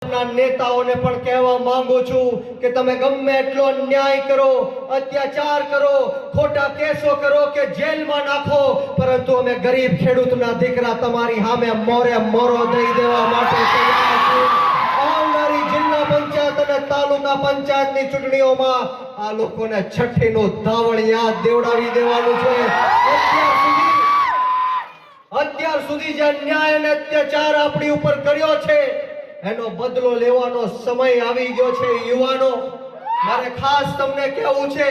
નેતાઓને પણ કહેવા માંગુ છું કે તમે ગમે એટલો ન્યાય કરો, અત્યાચાર કરો, ખોટા કેસો કરો કે જેલમાં નાખો, પરંતુ અમે ગરીબ ખેડૂતના દીકરા તમારી સામે મોરે મોરો દઈ દેવા માટે તૈયાર છું. આવનારી જિલ્લા પંચાયત અને તાલુકા પંચાયતની ચૂંટણીઓમાં આ લોકોને છઠ્ઠીનું ધાવણ યાદ દેવડાવી દેવાનું છે. અત્યાર સુધી જે ન્યાય અને અત્યાચાર આપણી ઉપર કર્યો છે એનો બદલો લેવાનો સમય આવી ગયો છે. યુવાનો, મારે ખાસ તમને કહેવું છે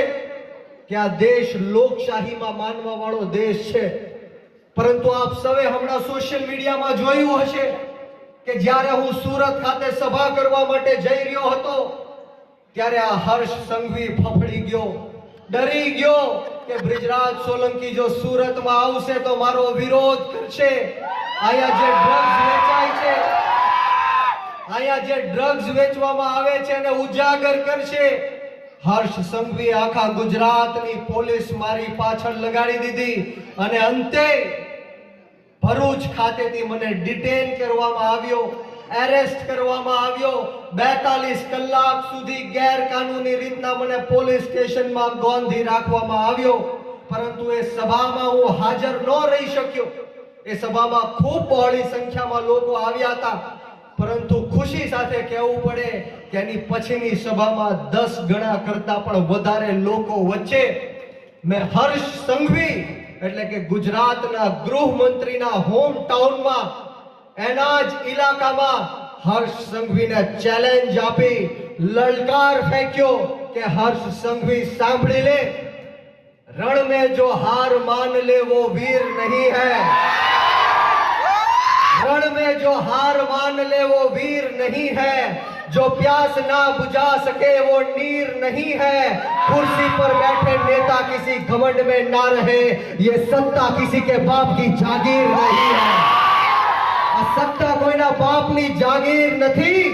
કે આ દેશ લોકશાહીમાં માનવા વાળો દેશ છે, પરંતુ આપ સૌએ હમણાં સોશિયલ મીડિયામાં જોયું હશે કે જ્યારે હું સુરત ખાતે સભા કરવા માટે જઈ રહ્યો હતો ત્યારે આ હર્ષ સંઘવી ફફડી ગયો, ડરી ગયો કે બ્રિજરાજ સોલંકી જો સુરતમાં આવશે તો મારો વિરોધ કરશે. અહીંયા જે ડ્રગ્સ વેચવામાં આવે છે એને ઉજાગર કરશે. હર્ષ સંઘવી આખા ગુજરાતની પોલીસ મારી પાછળ લગાડી દીધી અને અંતે ભરૂચ ખાતેથી મને ડિટેન કરવામાં આવ્યો, એરેસ્ટ કરવામાં આવ્યો. 42 કલાક સુધી ગેરકાનૂની રીતના મને પોલીસ સ્ટેશનમાં ગોંધી રાખવામાં આવ્યો. પરંતુ એ સભામાં હું હાજર ન રહી શક્યો. એ સભામાં ખૂબ બહોળી સંખ્યામાં લોકો આવ્યા હતા, પરંતુ ખુશી સાથે કહેવું પડે કે એની પછીની સભામાં 10 ગણા કરતા પણ વધારે લોકો વચ્ચે મેં હર્ષ સંઘવી એટલે કે ગુજરાતના ગૃહમંત્રીના હોમ ટાઉનમાં એના જ ઇલાકામાં હર્ષ સંઘવીને ચેલેન્જ આપી લલકાર ફેંક્યો કે હર્ષ સંઘવી સાંભળી લે, रण में जो हार मान ले वो वीर नहीं है, रण में जो हार मान ले वो वीर नहीं है, जो प्यास ना बुझा सके वो नीर नहीं है, कुर्सी पर बैठे नेता किसी घमंड में ना रहे, ये सत्ता किसी के बाप की जागीर नहीं है. આ સત્તા કોઈના બાપની જાગીર નથી.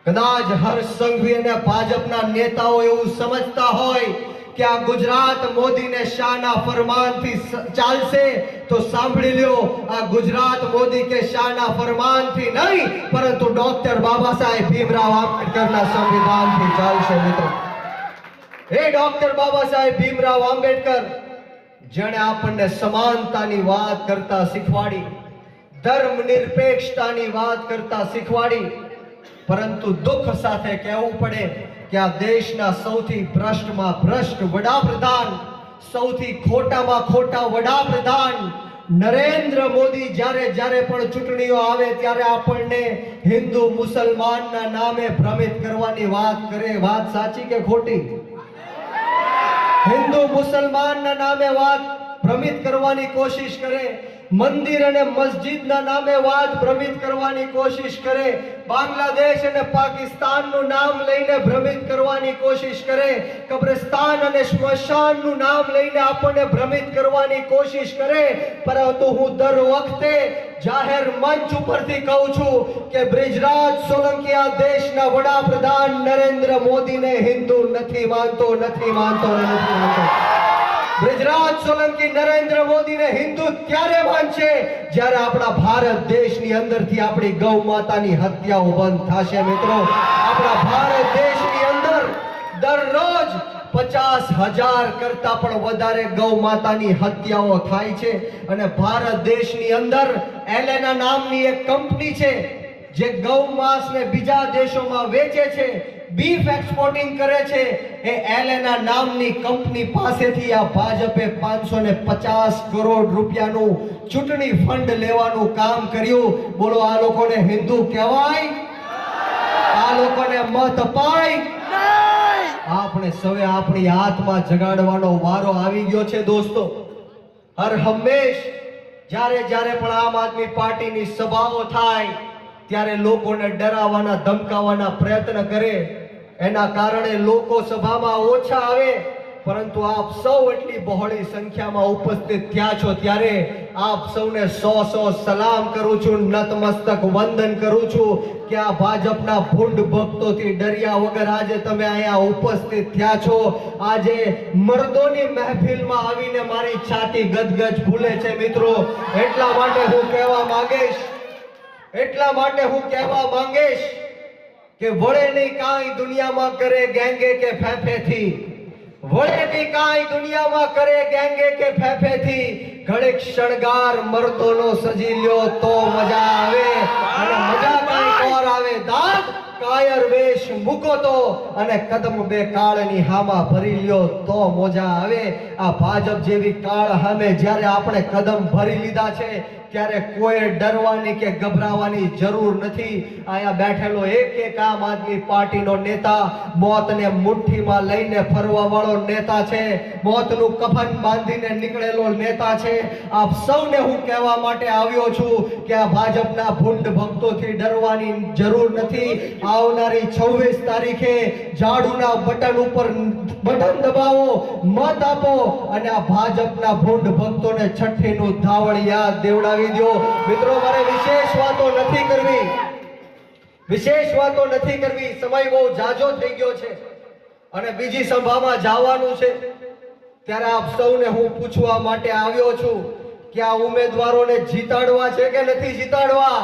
કદાચ હર્ષ સંઘવી અને ભાજપના નેતાઓ એવું સમજતા હોય કે આ ગુજરાત મોદીને શાહના ફરમાનથી ચાલશે, તો સાંભળી લ્યો, આ ગુજરાત મોદી કે શાહના ફરમાનથી નહીં પરંતુ ડોક્ટર બાબા સાહેબ ભીમરાવ આંબેડકરના સંવિધાનથી ચાલશે. મિત્રો, એ ડોક્ટર બાબા સાહેબ ભીમરાવ આંબેડકર જેણે આપણને સમાનતાની વાત કરતા શીખવાડી, ધર્મ નિરપેક્ષતાની વાત કરતા શીખવાડી, પરંતુ દુઃખ સાથે કહેવું પડે કે આ દેશના સૌથી ભ્રષ્ટમાં ભ્રષ્ટ વડાપ્રધાન, સૌથી ખોટામાં ખોટા વડાપ્રધાન નરેન્દ્ર મોદી જ્યારે પણ ચૂંટણીઓ આવે ત્યારે આપણને હિન્દુ મુસલમાનના નામે ભ્રમિત કરવાની વાત કરે. વાત સાચી કે ખોટી? હિન્દુ મુસલમાનના નામે વાત ભ્રમિત કરવાની કોશિશ કરે, મંદિર અને મસ્જિદના નામે વાત ભ્રમિત કરવાની કોશિશ કરે, બાંગ્લાદેશ અને પાકિસ્તાનનું નામ લઈને ભ્રમિત કરવાની કોશિશ કરે, કબ્રસ્તાન અને સ્મશાનનું નામ લઈને આપણને ભ્રમિત કરવાની કોશિશ કરે. પરંતુ હું દર વખતે જાહેર મંચ ઉપરથી કહું છું કે બ્રિજરાજ સોલંકી આ દેશના વડાપ્રધાન નરેન્દ્ર મોદીને હિન્દુ નથી માનતો. બ્રિજરાજ સોલંકી નરેન્દ્ર મોદીને હિન્દુ ત્યારે માનશે જ્યારે આપણા ભારત દેશની અંદરથી આપણી ગૌ માતાની હત્યાઓ બંધ થશે. મિત્રો, આપણા ભારત દેશની અંદર દરરોજ 50,000 કરતા પણ વધારે ગૌ માતાની હત્યાઓ થાય છે. અને ભારત દેશની અંદર એલેના નામની એક કંપની છે જે ગૌ માંસને બીજા દેશોમાં વેચે છે, બીફ એક્સપોર્ટિંગ કરે છે. એ એલેના નામની કંપની પાસેથી આ ભાજપે 550 કરોડ રૂપિયાનું ચૂંટણી ફંડ લેવાનું કામ કર્યું. બોલો, આ લોકોને હિન્દુ કહેવાય? આ લોકોને મત અપાય? આપણે સૌએ આપણી આત્મા જગાડવાનો વારો આવી ગયો છે. દોસ્તો, હર હંમેશ જ્યારે પણ આમ આદમી પાર્ટીની સભાઓ થાય ત્યારે લોકોને ડરાવવાના ધમકાવવાના પ્રયત્ન કરે. એના કારણે લોકો સભામાં ઓછા આવે, પરંતુ આપ સૌ એટલી બહોળી સંખ્યામાં ઉપસ્થિત થયા છો ત્યારે આપ સૌને 100 સલામ કરું છું, નતમસ્તક વંદન કરું છું કે આ ભાજપના ભૂંડ ભક્તોથી ડર્યા વગર આજે તમે અહીંયા ઉપસ્થિત થયા છો. આજે મર્દોની મહેફિલમાં આવીને મારી છાતી ગદગદ ફૂલે છે. મિત્રો, એટલા માટે હું કહેવા માંગીશ એટલા માટે હું કહેવા માંગીશ કે વળે નહીં કાંઈ દુનિયામાં કરે ગેંગે કે ફેફેથી, વળે નહીં કાંઈ દુનિયામાં કરે ગેંગે કે ફેફેથી, ઘડીક શણગાર મર્દોનો સજી લ્યો તો મજા આવે, અને મજા કાંઈ ઓર આવે દાદ કાયર વેશ મૂકો તો, અને કદમ બે કાળની હામાં ભરી લ્યો તો મોજા આવે. આ ભાજપ જેવી કાળ સામે જ્યારે આપણે કદમ ભરી લીધા છે ત્યારે કોઈ ડરવાની કે ગભરાવાની જરૂર નથી. અહીંયા બેઠેલો એક આમ આદમી પાર્ટીનો નેતા મોતને મુઠ્ઠીમાં લઈને ફરવા વાળો નેતા છે, મોતનું કફન બાંધીને નીકળેલો નેતા છે. આપ સૌને હું કહેવા માટે આવ્યો છું કે આ ભાજપના ભૂંડ ભક્તોથી ડરવાની જરૂર નથી. આવનારી 26 તારીખે ઝાડુના બટન ઉપર બટન દબાવો, મત આપો, અને આ ભાજપના ભૂંડ ભક્તોને છઠ્ઠીનું ધાવળ યાદ દેવડાવી દો. મિત્રો, મારે વિશેષ વાતો નથી કરવી, સમય બહુ જાજો થઈ ગયો છે અને બીજી સભામાં જવાનું છે. ત્યારે આપ સૌને હું પૂછવા માટે આવ્યો છું કે આ ઉમેદવારોને જીતાડવા છે કે નથી જીતાડવા?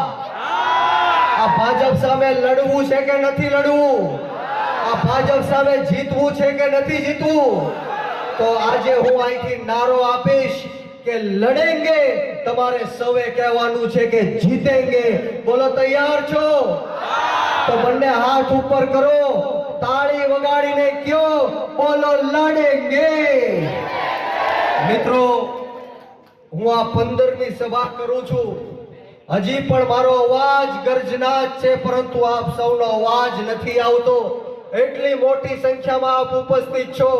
આ ભાજપ સામે લડવું છે કે નથી લડવું? આ ભાજપ સામે જીતવું છે કે નથી જીતવું? તો આજે હું અહીંથી નારો આપીશ કે લડેંગે. તમારે સૌએ કહેવાનું છે કે જીતેંગે. બોલો, તૈયાર છો? તો બંને હાથ ઉપર કરો, તાળી વગાડીને કયો, બોલો લડેંગે. મિત્રો, હું આ 15મી સભા કરું છું. હજી પણ મારો અવાજ ગર્જનાટ છે, પરંતુ આપ સૌનો અવાજ નથી આવતો. એટલી મોટી સંખ્યામાં આપ ઉપસ્થિત છો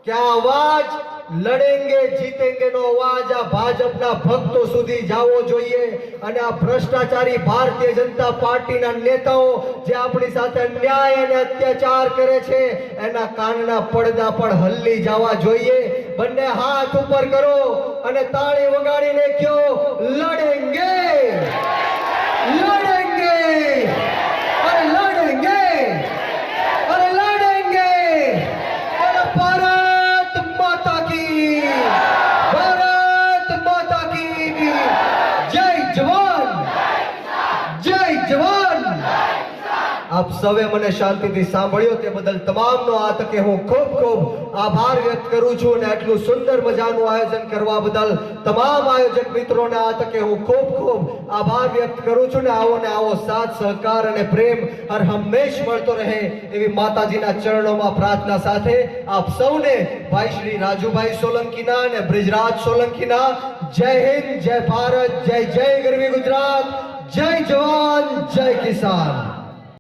કે આ અવાજ લડેંગે જીતેંગે નો અવાજ આ ભાજપના ભક્તો સુધી જવો જોઈએ. અને આ ભ્રષ્ટાચારી ભારતીય જનતા પાર્ટીના નેતાઓ જે આપણી સાથે અન્યાય અને અત્યાચાર કરે છે એના કાનના પડદા પણ હલ્લી જવા જોઈએ. બંને હાથ ઉપર કરો અને તાળી વગાડીને કહો, લડેંગે, લડેંગે, અરે લડેંગે, અરે લડેંગે. અરે ભારત માતા કી, ભારત માતા કી જય જવાન, જય જવાન. આપ સૌએ મને શાંતિથી સાંભળ્યો તે બદલ તમામનો આ તકે હું ખૂબ ખૂબ આભાર વ્યક્ત કરું છું. અને આટલું સુંદર મજાનું આયોજન કરવા બદલ તમામ આયોજક મિત્રોને આ તકે હું ખૂબ ખૂબ આભાર વ્યક્ત કરું છું. ને આવો સાથ સહકાર અને પ્રેમ હર હંમેશ મળતો રહે એવી માતાજીના ચરણોમાં પ્રાર્થના સાથે આપ સૌને ભાઈ શ્રી રાજુભાઈ સોલંકીના અને બ્રિજરાજ સોલંકીના જય હિન્દ, જય ભારત, જય જય ગરવી ગુજરાત, જય જવાન, જય કિસાન.